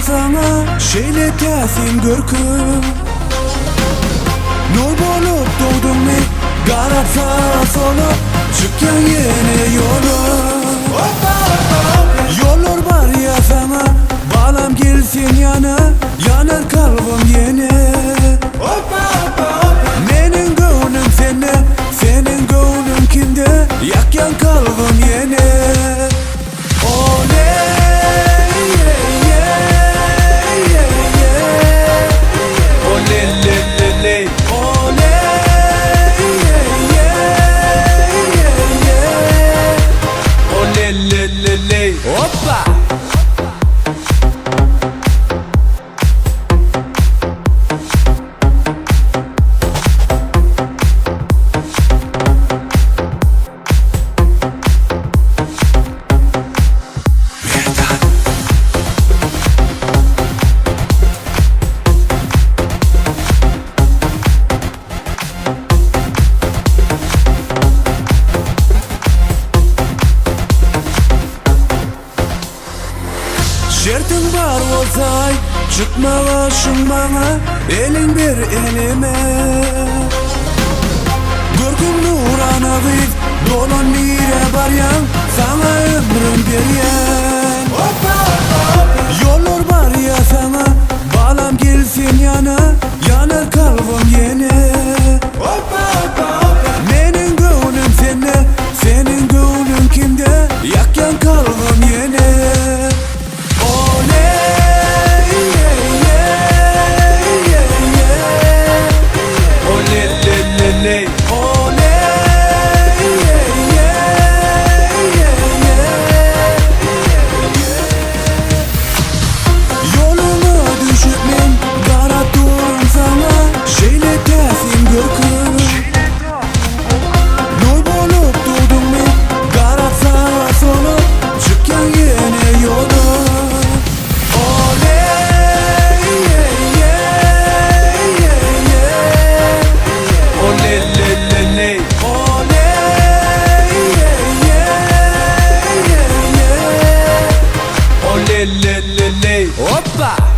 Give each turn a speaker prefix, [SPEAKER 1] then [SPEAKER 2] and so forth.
[SPEAKER 1] sana şeyletesin görküm. Nur bolup doğdun mi qarab sağa sola, çıkkan yeni yolu. Yollar var ya sana, balam gelsin yana, yanar kalbim yeni. Menin gönlüm sende, senin gönlün kimde, yakyan kalbim yeni. Hoppa! Şertin var olsay, çıkma başın bana, elin bir elime. Görküm nurana biz, dolan nire baryan, sana ömrüm beryen. Yollar var ya sana, balam gelsin yana, yanar kalbim yeni. Menin gönlüm sende, senin gönlün kimde, yakyan kalbim yeni. Hoppa!